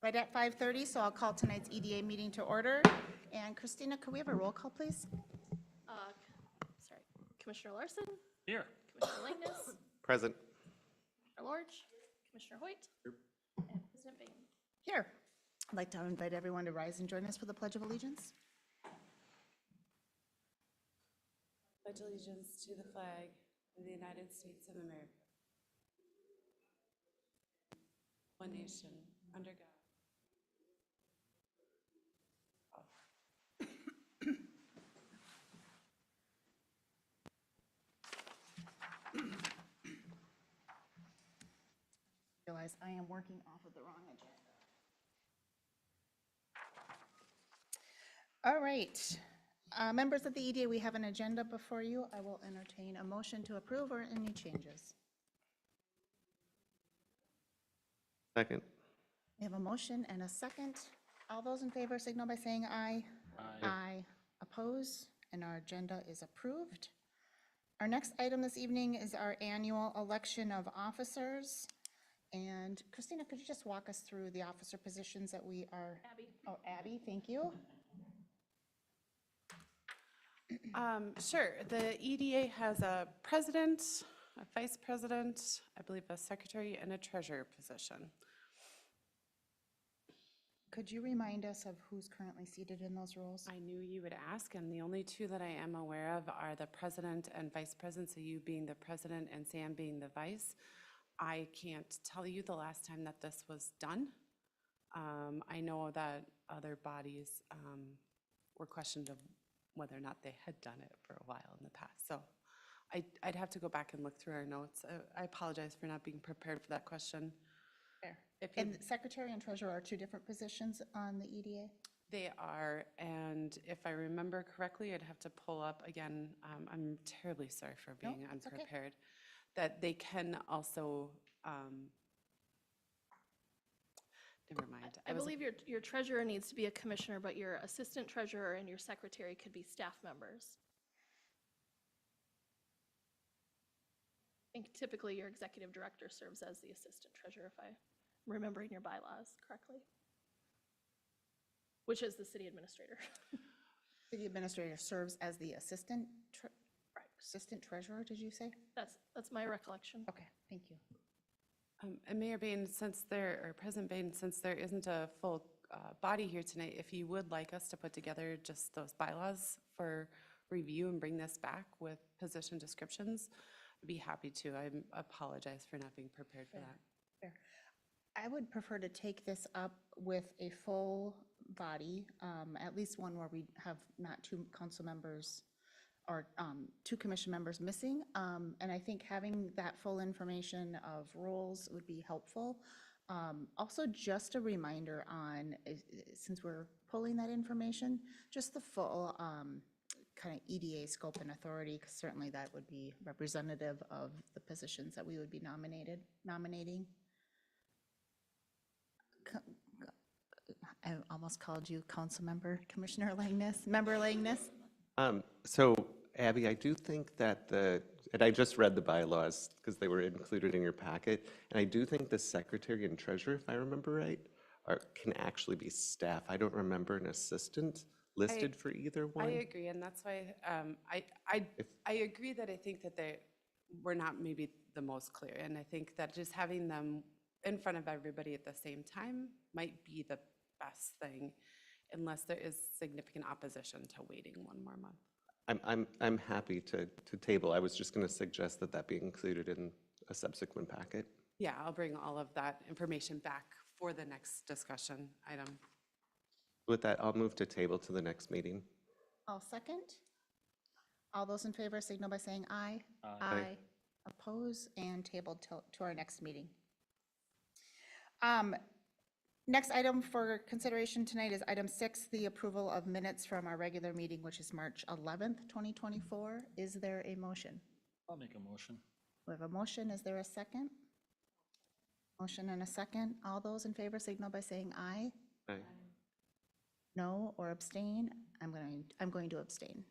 Right at 5:30, so I'll call tonight's EDA meeting to order. And Christina, could we have a roll call, please? Sorry, Commissioner Larson, Here. Commissioner Langness, Present. Commissioner Lorge, Commissioner Hoyt, and President Bain. Here. I'd like to invite everyone to rise and join us for the Pledge of Allegiance. Pledge allegiance to the flag of the United States of America, one nation, under God. Realize I am working off of the wrong agenda. All right. Members of the EDA, we have an agenda before you. I will entertain a motion to approve or any changes. Second. We have a motion and a second. All those in favor signal by saying aye. Aye. Oppose, and our agenda is approved. Our next item this evening is our annual election of officers. And Christina, could you just walk us through the officer positions that we are? Abby. Oh, Abby, thank you. Sure. The EDA has a president, a vice president, I believe a secretary, and a treasurer position. Could you remind us of who's currently seated in those roles? I knew you would ask, and the only two that I am aware of are the president and vice president, so you being the president and Sam being the vice. I can't tell you the last time that this was done. I know that other bodies were questioned of whether or not they had done it for a while in the past. So I'd have to go back and look through our notes. I apologize for not being prepared for that question. Fair. If you- And secretary and treasurer are two different positions on the EDA? They are, and if I remember correctly, I'd have to pull up again. I'm terribly sorry for being it's okay. unprepared. That they can also, never mind. I believe your treasurer needs to be a commissioner, but your assistant treasurer and your secretary could be staff members. I think typically your executive director serves as the assistant treasurer, if I'm remembering your bylaws correctly, which is the city administrator. City administrator serves as the assistant, Right. assistant treasurer, did you say? That's my recollection. Okay, thank you. And Mayor Bain, or President Bain, since there isn't a full body here tonight, if you would like us to put together just those bylaws for review and bring this back with position descriptions, I'd be happy to. I apologize for not being prepared for that. Fair. I would prefer to take this up with a full body, at least one where we have not two council members or two commission members missing. And I think having that full information of roles would be helpful. Also, just a reminder on, since we're pulling that information, just the full kind of EDA scope and authority, because certainly that would be representative of the positions that we would be nominating. I almost called you council member, Commissioner Langness, member Langness. So Abby, I do think that and I just read the bylaws because they were included in your packet, and I do think the secretary and treasurer, if I remember right, can actually be staff. I don't remember an assistant listed for either one. I agree, and that's why I agree that I think that we're not maybe the most clear, and I think that just having them in front of everybody at the same time might be the best thing, unless there is significant opposition to waiting one more month. I'm happy to table. I was just going to suggest that be included in a subsequent packet. Yeah, I'll bring all of that information back for the next discussion item. With that, I'll move to table to the next meeting. I'll second. All those in favor signal by saying aye. Aye. Oppose, and tabled to our next meeting. Next item for consideration tonight is item 6, the approval of minutes from our regular meeting, which is March 11th, 2024. Is there a motion? I'll make a motion. We have a motion. Is there a second? Motion and a second. All those in favor signal by saying aye. Aye. No or abstain? I'm going to abstain.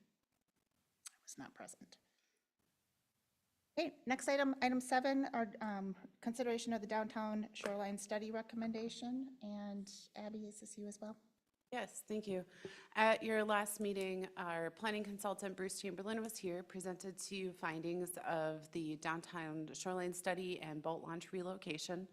I was not present. Okay, next item, item 7, our consideration of the downtown shoreline study recommendation. And Abby, is this you as well? Yes, thank you. At your last meeting, our planning consultant, Bruce Chamberlain, was here, presented to you findings of the downtown shoreline study and boat launch relocation.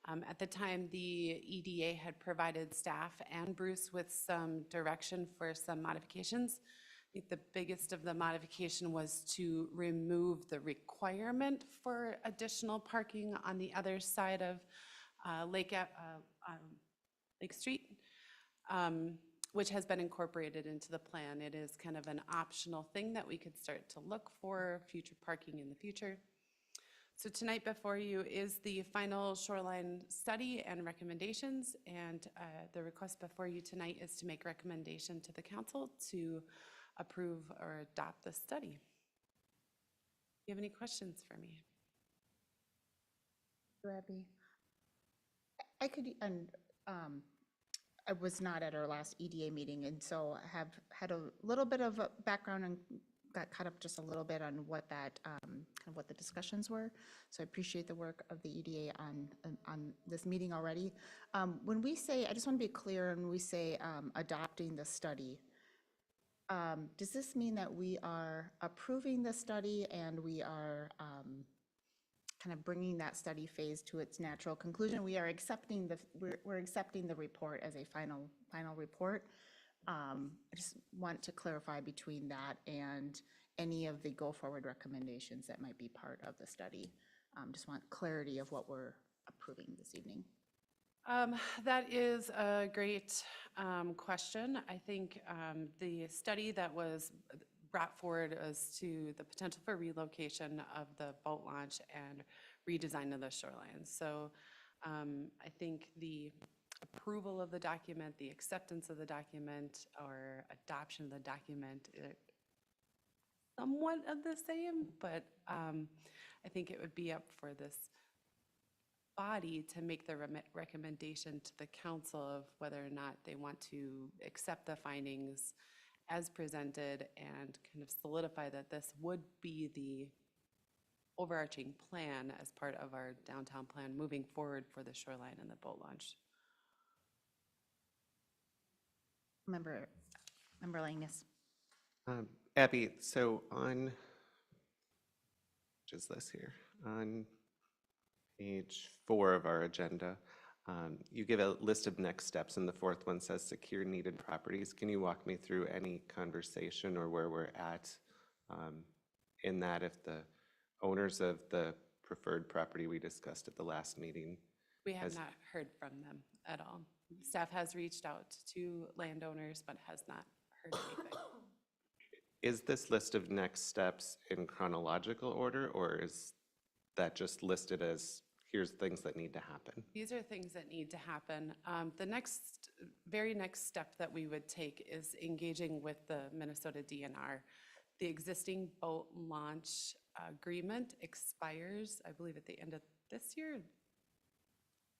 At the time, the EDA had provided staff and Bruce with some direction for some modifications. I think the biggest of the modification was to remove the requirement for additional parking on the other side of Lake Street, which has been incorporated into the plan. It is kind of an optional thing that we could start to look for future parking in the future. So tonight before you is the final shoreline study and recommendations, and the request before you tonight is to make recommendation to the council to approve or adopt the study. Do you have any questions for me? Abby? I could, and I was not at our last EDA meeting, and so I have had a little bit of a background and got caught up just a little bit on what that, kind of what the discussions were. So I appreciate the work of the EDA on this meeting already. When we say, I just want to be clear, when we say adopting the study, does this mean that we are approving the study and we are kind of bringing that study phase to its natural conclusion? We are accepting we're accepting the report as a final report. I just want to clarify between that and any of the go-forward recommendations that might be part of the study. Just want clarity of what we're approving this evening. That is a great question. I think the study that was brought forward as to the potential for relocation of the boat launch and redesign of the shoreline. So I think the approval of the document, the acceptance of the document, or adoption of the document, somewhat of the same, but I think it would be up for this body to make the recommendation to the council of whether or not they want to accept the findings as presented and kind of solidify that this would be the overarching plan as part of our downtown plan moving forward for the shoreline and the boat launch. Member Langness. Abby, so on, which is this here, on page 4 of our agenda, you give a list of next steps, and the fourth one says secure needed properties. Can you walk me through any conversation or where we're at in that, if the owners of the preferred property we discussed at the last meeting? We have not heard from them at all. Staff has reached out to landowners, but has not heard anything. Is this list of next steps in chronological order, or is that just listed as here's things that need to happen? These are things that need to happen. The very next step that we would take is engaging with the Minnesota DNR. The existing boat launch agreement expires, I believe, at the end of this year.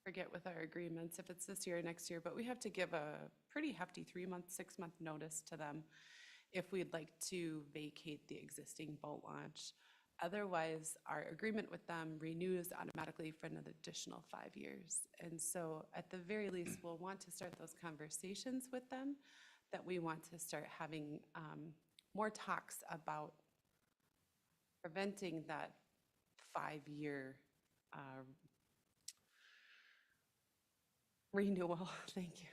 Forget with our agreements if it's this year or next year, but we have to give a pretty hefty 3-month, 6-month notice to them if we'd like to vacate the existing boat launch. Otherwise, our agreement with them renews automatically for an additional 5 years. And so at the very least, we'll want to start those conversations with them, that we want to start having more talks about preventing that 5-year renewal, thank you,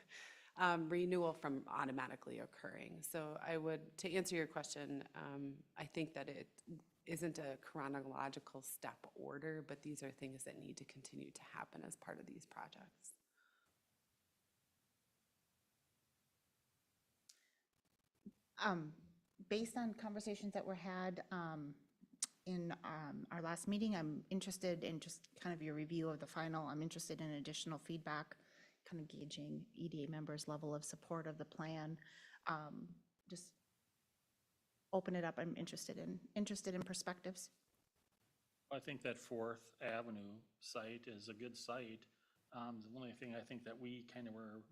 renewal from automatically occurring. So I would, to answer your question, I think that it isn't a chronological step order, but these are things that need to continue to happen as part of these projects. Based on conversations that were had in our last meeting, I'm interested in just kind of your review of the final. I'm interested in additional feedback, kind of gauging EDA members' level of support of the plan. Just open it up. I'm interested in perspectives. I think that Fourth Avenue site is a good site. The only thing I think that we kind of were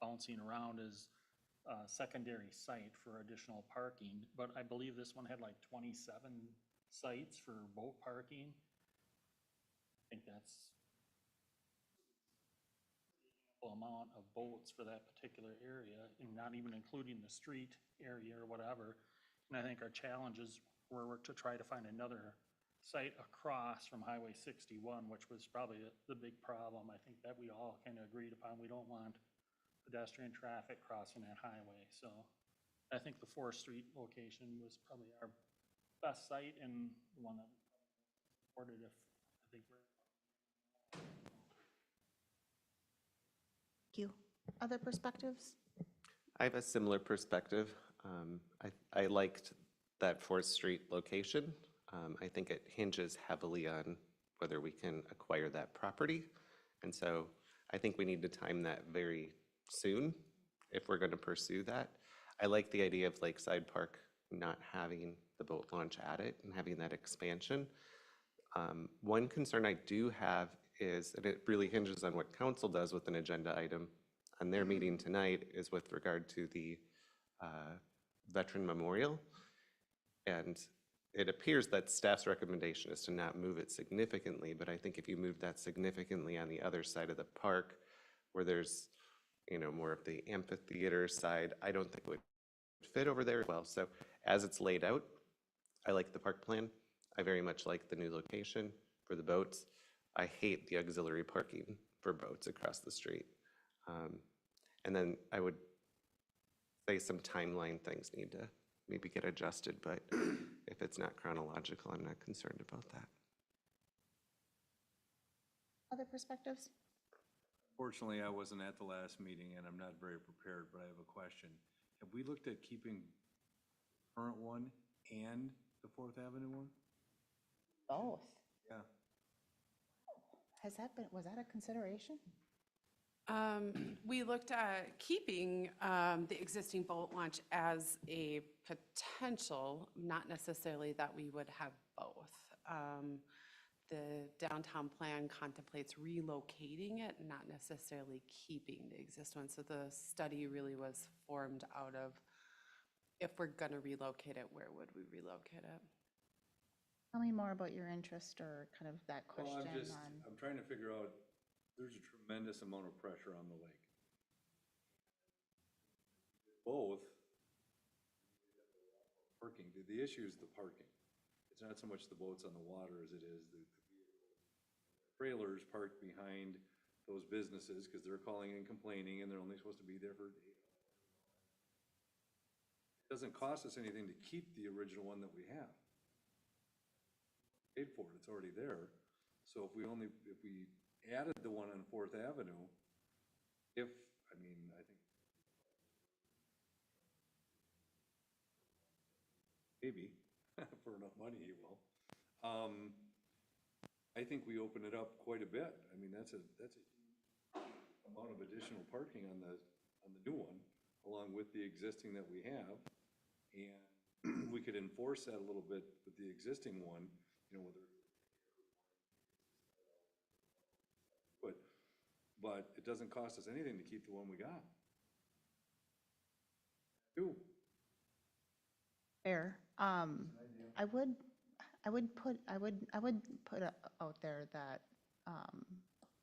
bouncing around is a secondary site for additional parking, but I believe this one had like 27 sites for boat parking. I think that's full amount of boats for that particular area, and not even including the street area or whatever. And I think our challenges were to try to find another site across from Highway 61, which was probably the big problem. I think that we all kind of agreed upon. We don't want pedestrian traffic crossing that highway. So I think the 4th Street location was probably our best site and the one that we supported if I think we're. Thank you. Other perspectives? I have a similar perspective. I liked that 4th Street location. I think it hinges heavily on whether we can acquire that property. And so I think we need to time that very soon if we're going to pursue that. I like the idea of Lakeside Park not having the boat launch at it and having that expansion. One concern I do have is, and it really hinges on what council does with an agenda item on their meeting tonight, is with regard to the Veteran Memorial. And it appears that staff's recommendation is to not move it significantly, but I think if you move that significantly on the other side of the park, where there's, more of the amphitheater side, I don't think it would fit over there well. So as it's laid out, I like the park plan. I very much like the new location for the boats. I hate the auxiliary parking for boats across the street. And then I would say some timeline things need to maybe get adjusted, but if it's not chronological, I'm not concerned about that. Other perspectives? Fortunately, I wasn't at the last meeting and I'm not very prepared, but I have a question. Have we looked at keeping the current one and the 4th Avenue one? Both. Yeah. Was that a consideration? We looked at keeping the existing boat launch as a potential, not necessarily that we would have both. The downtown plan contemplates relocating it, not necessarily keeping the existing one. So the study really was formed out of, if we're gonna relocate it, where would we relocate it? Tell me more about your interest or kind of that Well, question I'm trying to figure out, there's a tremendous amount of pressure on the lake. Both parking, the issue is the parking. It's not so much the boats on the water as it is the trailers parked behind those businesses because they're calling and complaining and they're only supposed to be there for 8 hours. It doesn't cost us anything to keep the original one that we have. Paid for it, it's already there. So if we added the one on 4th Avenue, I think maybe for enough money he will. I think we open it up quite a bit. I mean, that's a amount of additional parking on the new one, along with the existing that we have. And we could enforce that a little bit with the existing one, whether but it doesn't cost us anything to keep the one we got. fair. I would put out there that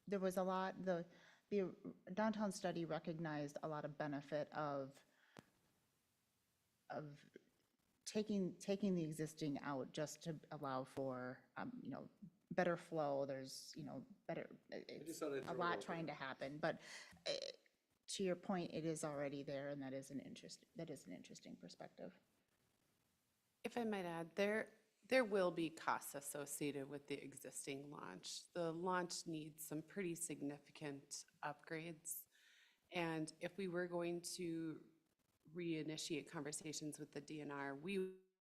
there was a lot, the downtown study recognized a lot of benefit of taking the existing out just to allow for, better flow. There's, better, it's thought I'd a throw it lot out trying to happen, but to your point, it is already there, and that is an interesting perspective. If I might add, there will be costs associated with the existing launch. The launch needs some pretty significant upgrades. And if we were going to reinitiate conversations with the DNR, we would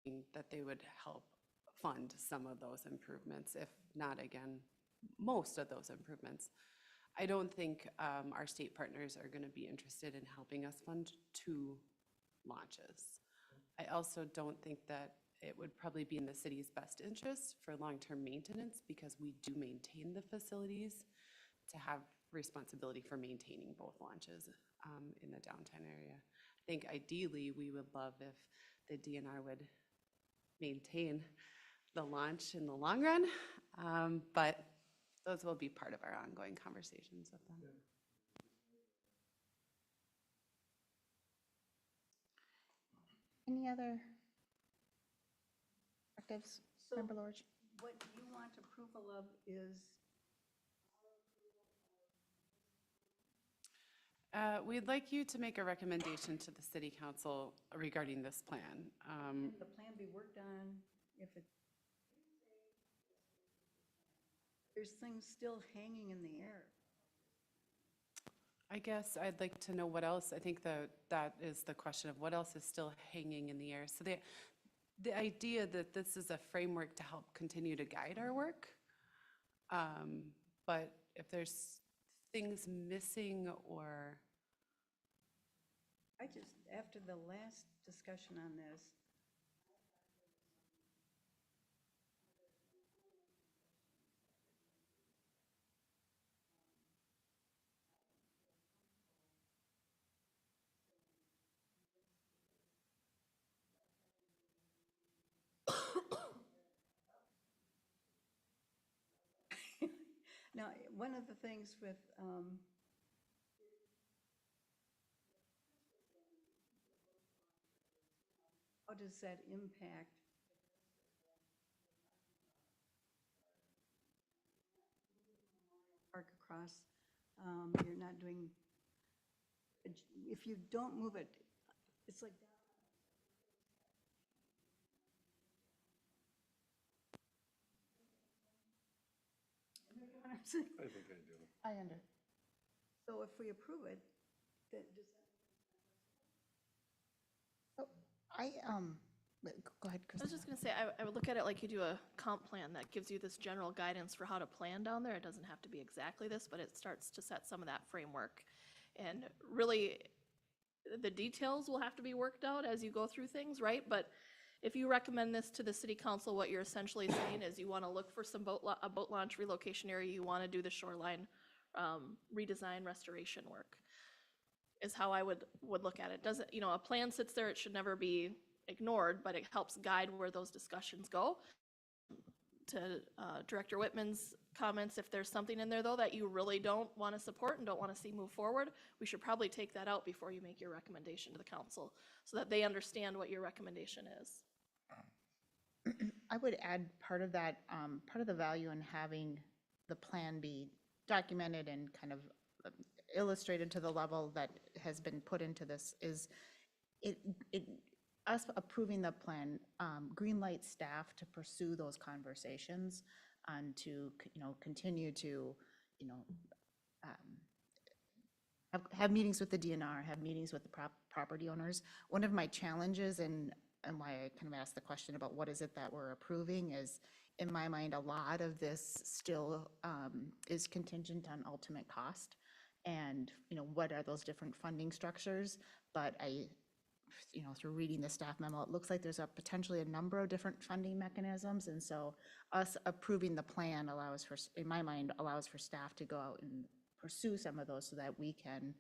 think that they would help fund some of those improvements, if not, again, most of those improvements. I don't think our state partners are going to be interested in helping us fund 2 launches. I also don't think that it would probably be in the city's best interest for long-term maintenance, because we do maintain the facilities, to have responsibility for maintaining both launches in the downtown area. I think ideally we would love if the DNR would maintain the launch in the long run, but those will be part of our ongoing conversations with them. Any other perspectives, So- Member Lorge? What you want approval of is, We'd like you to make a recommendation to the city council regarding this plan. can the plan be worked on if it, there's things still hanging in the air. I guess I'd like to know what else, I think that is the question of what else is still hanging in the air. So the idea that this is a framework to help continue to guide our work, but if there's things missing or, I just, after the last discussion on this, now, one of the things with, how does that impact park across? You're not doing, if you don't move it, it's like. You know what I'm saying? I think I do. I under, So if we approve it, then does that? go ahead, I Chris. was just gonna say, I would look at it like you do a comp plan that gives you this general guidance for how to plan down there. It doesn't have to be exactly this, but it starts to set some of that framework. And really, the details will have to be worked out as you go through things, right? But if you recommend this to the city council, what you're essentially saying is you wanna look for some a boat launch relocation area, you wanna do the shoreline redesign restoration work, is how I would look at it. Doesn't, a plan sits there, it should never be ignored, but it helps guide where those discussions go. To Director Whitman's comments, if there's something in there though that you really don't want to support and don't want to see move forward, we should probably take that out before you make your recommendation to the council so that they understand what your recommendation is. I would add part of that, part of the value in having the plan be documented and kind of illustrated to the level that has been put into this is us approving the plan, green light staff to pursue those conversations and to, continue to, have meetings with the DNR, have meetings with the property owners. One of my challenges and why I kind of asked the question about what is it that we're approving is, in my mind, a lot of this still is contingent on ultimate cost. And, what are those different funding structures? But through reading the staff memo, it looks like there's potentially a number of different funding mechanisms. And so us approving the plan in my mind, allows for staff to go out and pursue some of those so that we can,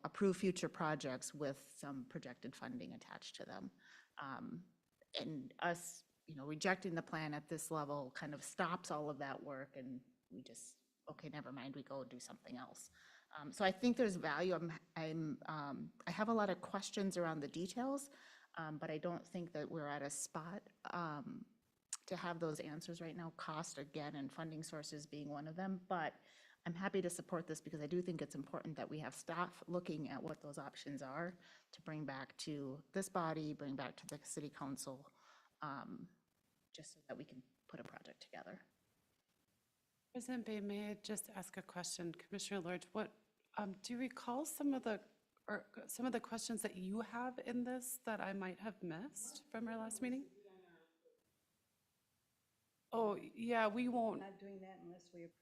approve future projects with some projected funding attached to them. And us, rejecting the plan at this level kind of stops all of that work and we just, okay, never mind, we go do something else. So I think there's value. I have a lot of questions around the details, but I don't think that we're at a spot to have those answers right now. Cost, again, and funding sources being one of them. But I'm happy to support this because I do think it's important that we have staff looking at what those options are to bring back to this body, bring back to the city council, just so that we can put a project together. President Bay, may I just ask a question? Commissioner Lorge, do you recall some of the questions that you have in this that I might have missed from our last meeting? Oh, yeah, we won't. Not doing that unless we approve.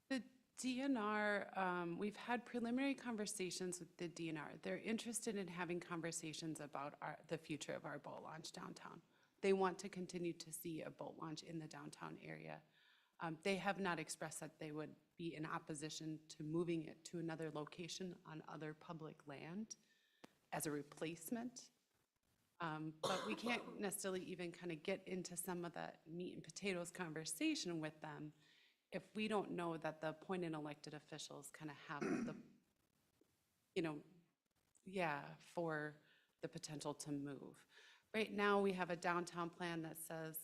The DNR, we've had preliminary conversations with the DNR. They're interested in having conversations about the future of our boat launch downtown. They want to continue to see a boat launch in the downtown area. They have not expressed that they would be in opposition to moving it to another location on other public land as a replacement. But we can't necessarily even kind of get into some of that meat and potatoes conversation with them if we don't know that the appointed elected officials kind of have the, for the potential to move. Right now, we have a downtown plan that says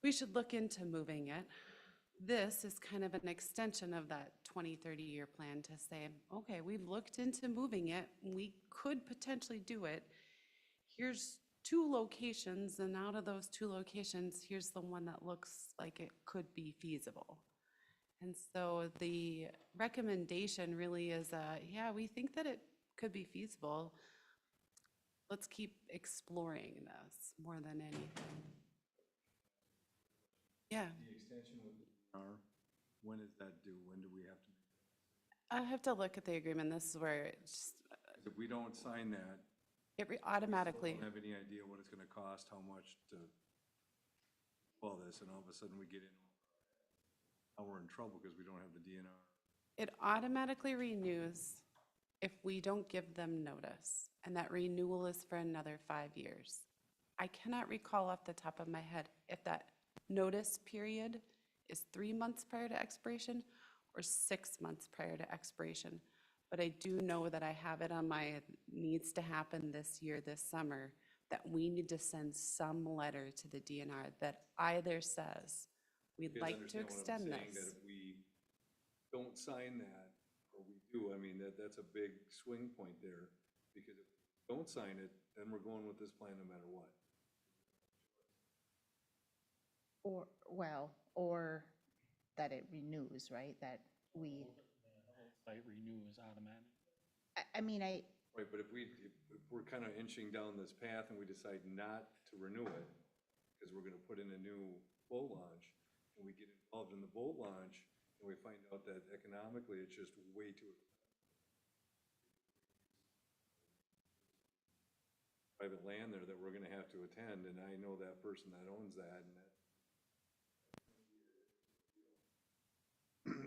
we should look into moving it. This is kind of an extension of that 20, 30-year plan to say, okay, we've looked into moving it. We could potentially do it. Here's 2 locations, and out of those 2 locations, here's the one that looks like it could be feasible. And so the recommendation really is, yeah, we think that it could be feasible. Let's keep exploring this more than anything. Yeah, The extension with the DNR, when is that due? When do we have to? I have to look at the agreement. This is where it's, If we don't sign that, automatically, don't have any idea what it's gonna cost, how much to all this, and all of a sudden we get in, now we're in trouble because we don't have the DNR. it automatically renews if we don't give them notice, and that renewal is for another 5 years. I cannot recall off the top of my head if that notice period is 3 months prior to expiration or 6 months prior to expiration. But I do know that I have it on my needs to happen this year, this summer, that we need to send some letter to the DNR that either says, we'd You guys like to understand what I'm extend saying, this. that if we don't sign that, or we do, I mean, that's a big swing point there, because if we don't sign it, then we're going with this plan no matter what. Or that it renews, right? That we, The whole site renew is automatic. I mean, Right, but if we're kind of inching down this path and we decide not to renew it, because we're gonna put in a new boat launch, and we get involved in the boat launch, and we find out that economically, it's just way too private land there that we're gonna have to attend, and I know that person that owns that, and that.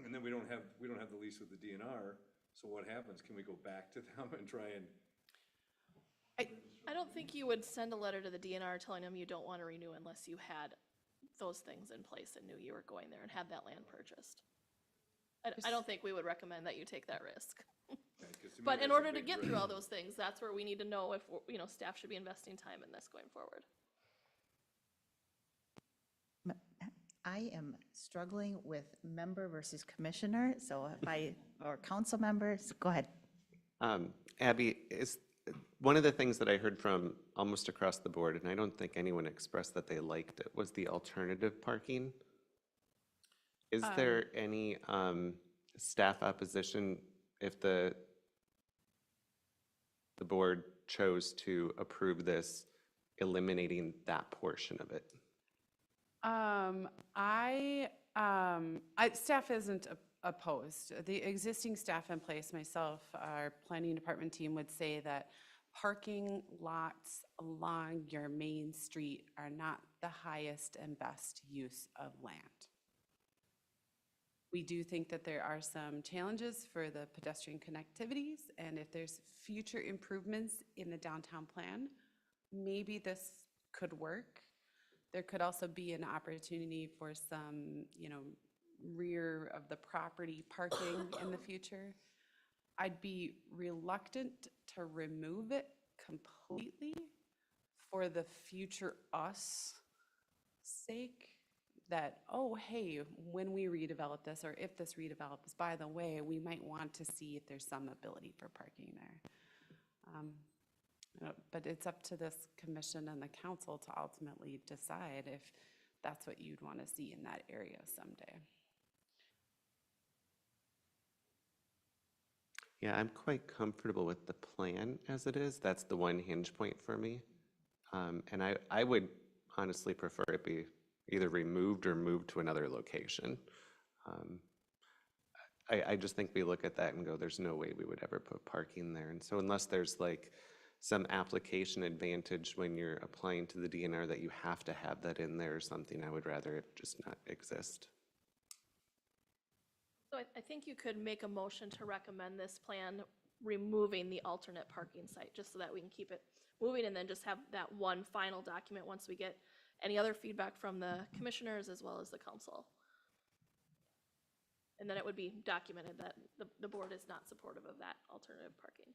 And then we don't have the lease with the DNR, so what happens? Can we go back to them and try and? I don't think you would send a letter to the DNR telling them you don't want to renew unless you had those things in place and knew you were going there and had that land purchased. I don't think we would recommend that you take that risk. Yeah, 'cause to me, But in that's a order to big get risk. through all those things, that's where we need to know if, staff should be investing time in this going forward. I am struggling with member versus commissioner, so or council members, go ahead. Abby, is, one of the things that I heard from almost across the board, and I don't think anyone expressed that they liked it, was the alternative parking. Is there any staff opposition if the board chose to approve this, eliminating that portion of it? Staff isn't opposed. The existing staff in place, myself, our planning department team would say that parking lots along your main street are not the highest and best use of land. We do think that there are some challenges for the pedestrian connectivities, and if there's future improvements in the downtown plan, maybe this could work. There could also be an opportunity for some, rear of the property parking in the future. I'd be reluctant to remove it completely for the future us sake, that, oh, hey, when we redevelop this, or if this redevelops, by the way, we might want to see if there's some ability for parking there. But it's up to this commission and the council to ultimately decide if that's what you'd want to see in that area someday. Yeah, I'm quite comfortable with the plan as it is. That's the one hinge point for me. And I would honestly prefer it be either removed or moved to another location. I just think we look at that and go, there's no way we would ever put parking there. And so unless there's like some application advantage when you're applying to the DNR that you have to have that in there or something, I would rather it just not exist. So I think you could make a motion to recommend this plan, removing the alternate parking site, just so that we can keep it moving, and then just have that one final document once we get any other feedback from the commissioners as well as the council. And then it would be documented that the board is not supportive of that alternative parking.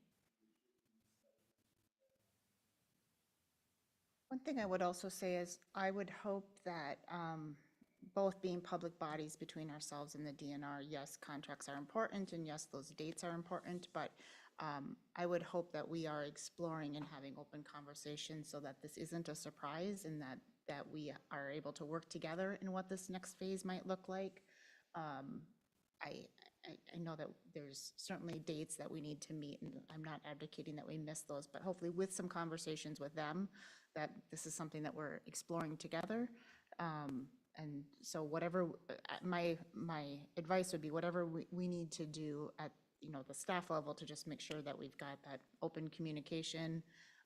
One thing I would also say is I would hope that both being public bodies between ourselves and the DNR, yes, contracts are important, and yes, those dates are important, but I would hope that we are exploring and having open conversations so that this isn't a surprise, and that we are able to work together in what this next phase might look like. I know that there's certainly dates that we need to meet, and I'm not advocating that we miss those, but hopefully with some conversations with them, that this is something that we're exploring together. And so whatever, my advice would be whatever we need to do at, the staff level to just make sure that we've got that open communication,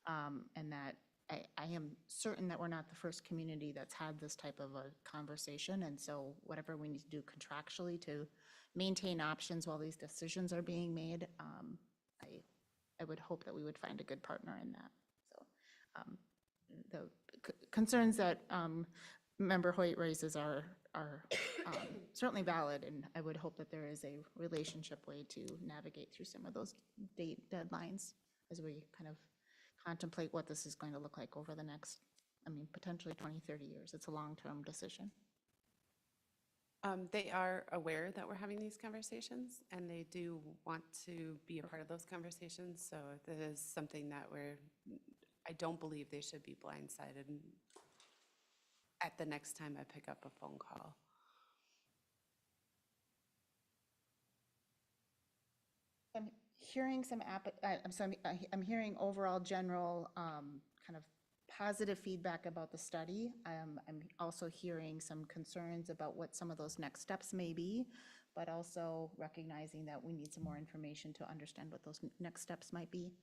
and that I am certain that we're not the first community that's had this type of a conversation. And so whatever we need to do contractually to maintain options while these decisions are being made, I would hope that we would find a good partner in that. So the concerns that Member Hoyt raises are certainly valid, and I would hope that there is a relationship way to navigate through some of those date deadlines as we kind of contemplate what this is going to look like over the next, potentially 20, 30 years. It's a long-term decision. They are aware that we're having these conversations, and they do want to be a part of those conversations, so that is something that I don't believe they should be blindsided at the next time I pick up a phone call. I'm hearing I'm hearing overall general kind of positive feedback about the study. I'm also hearing some concerns about what some of those next steps may be, but also recognizing that we need some more information to understand what those next steps might be.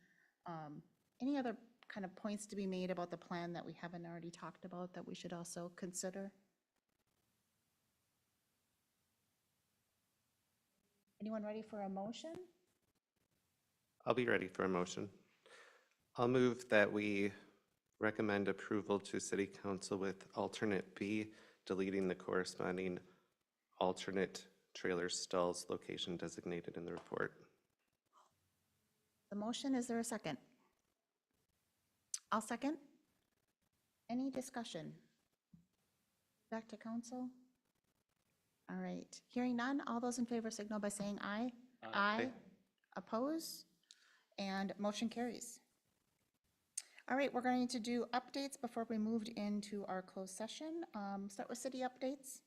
Any other kind of points to be made about the plan that we haven't already talked about that we should also consider? Anyone ready for a motion? I'll be ready for a motion. I'll move that we recommend approval to City Council with alternate B, deleting the corresponding alternate trailer stalls location designated in the report. The motion, is there a second? I'll second. Any discussion? Back to council? All right, hearing none, all those in favor signal by saying aye. Aye. Oppose? And motion carries. All right, we're going to do updates before we moved into our closed session. Start with city updates.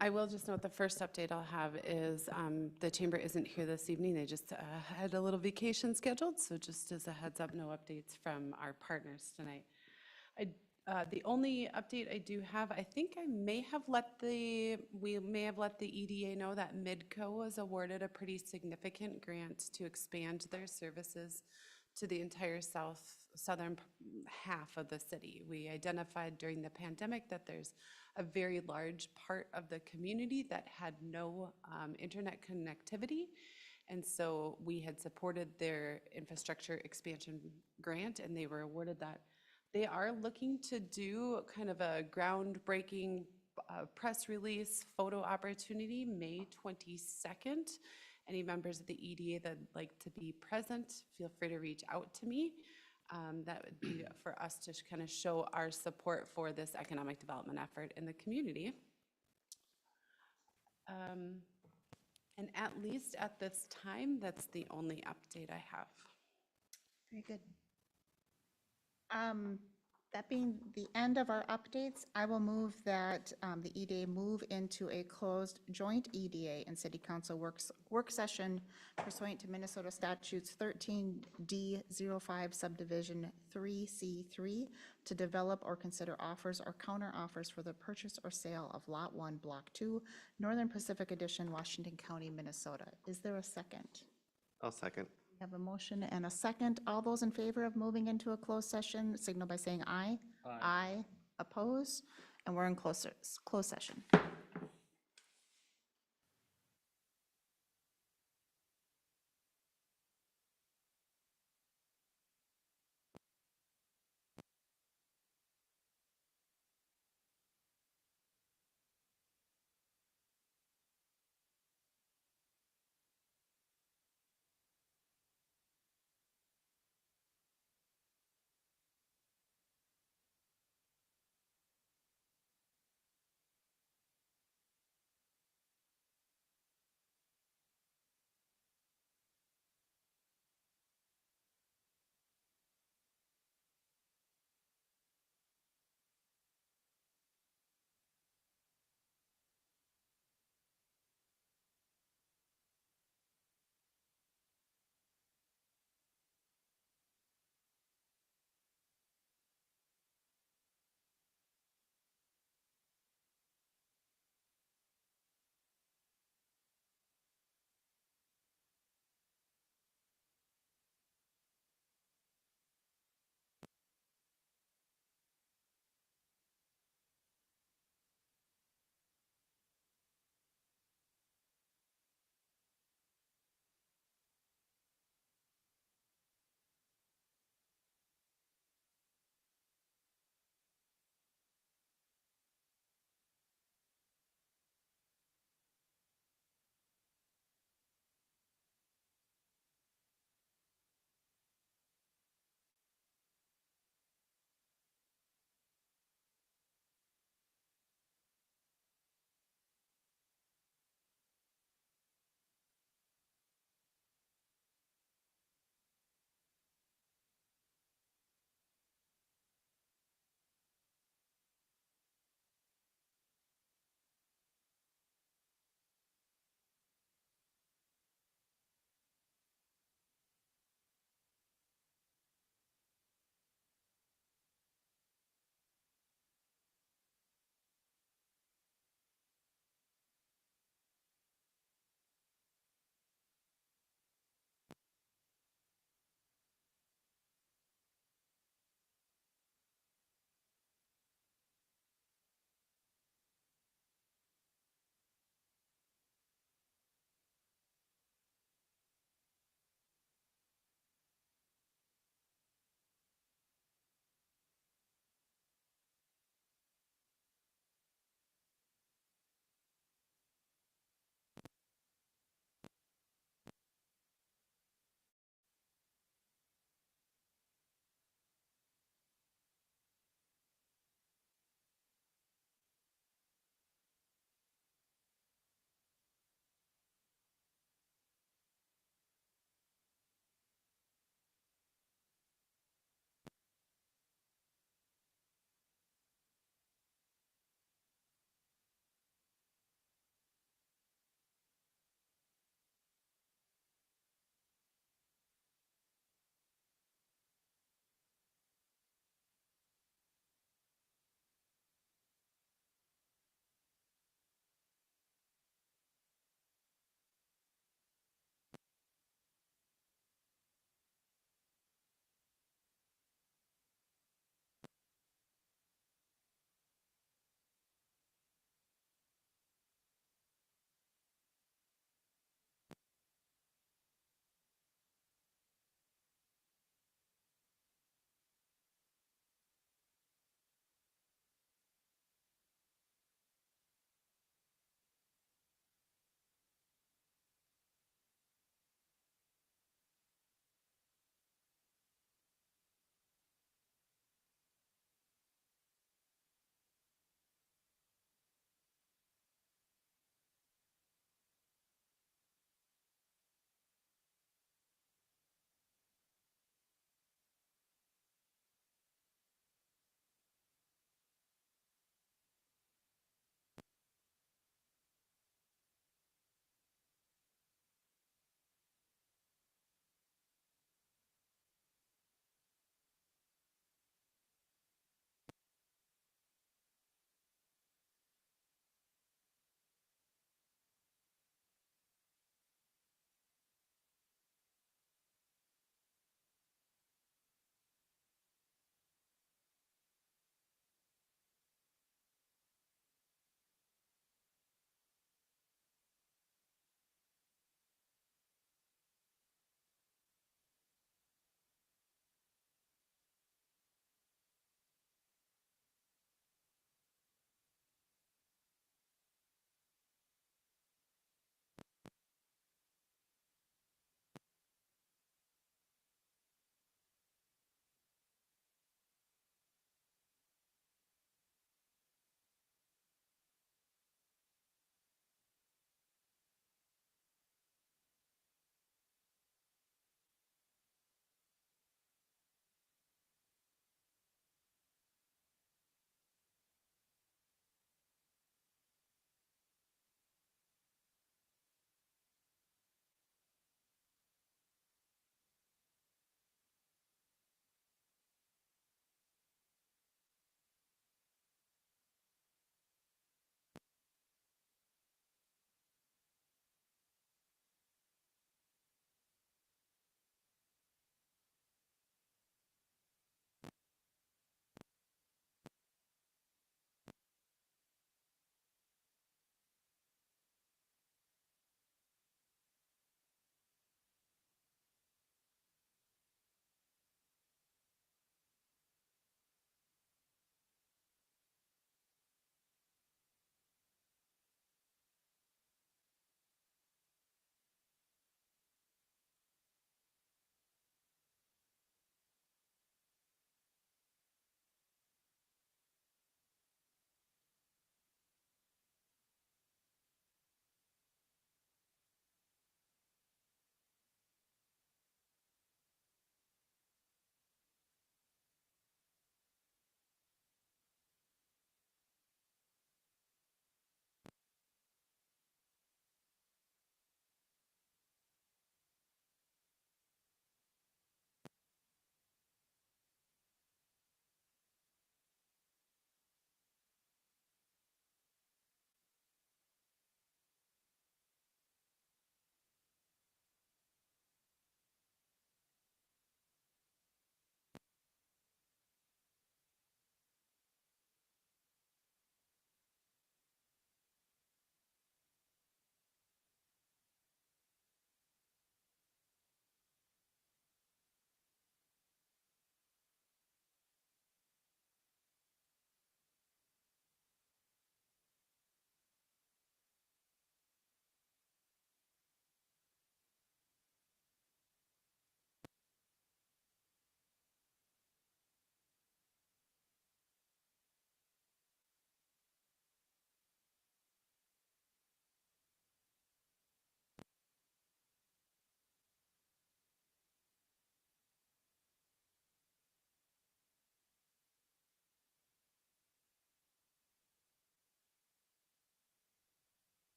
I will just note the first update I'll have is the chamber isn't here this evening. They just had a little vacation scheduled, so just as a heads up, no updates from our partners tonight. The only update I do have, I think we may have let the EDA know that Midco was awarded a pretty significant grant to expand their services to the entire southern half of the city. We identified during the pandemic that there's a very large part of the community that had no internet connectivity. And so we had supported their infrastructure expansion grant, and they were awarded that. They are looking to do kind of a groundbreaking press release photo opportunity May 22nd. Any members of the EDA that'd like to be present, feel free to reach out to me. That would be for us to kind of show our support for this economic development effort in the community. And at least at this time, that's the only update I have. Very good. That being the end of our updates, I will move that the EDA move into a closed joint EDA and City Council work session pursuant to Minnesota Statutes 13D05 Subdivision 3C3 to develop or consider offers or counter offers for the purchase or sale of Lot 1, Block 2, Northern Pacific Edition, Washington County, Minnesota. Is there a second? I'll second. We have a motion and a second. All those in favor of moving into a closed session, signal by saying aye. Aye. Aye. Oppose? And we're in closed session.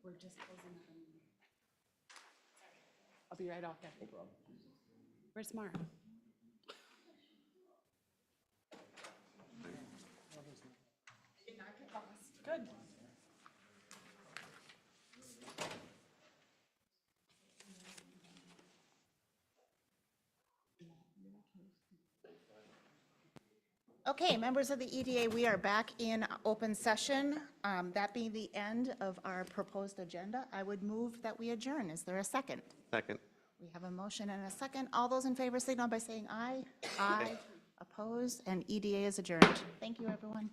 We're just closing up. I'll be right off. No problem. Where's Mark? Good. Okay, members of the EDA, we are back in open session. That being the end of our proposed agenda, I would move that we adjourn. Is there a second? Second. We have a motion and a second. All those in favor signal by saying aye. Aye. Opposed, and EDA is adjourned. Thank you, everyone.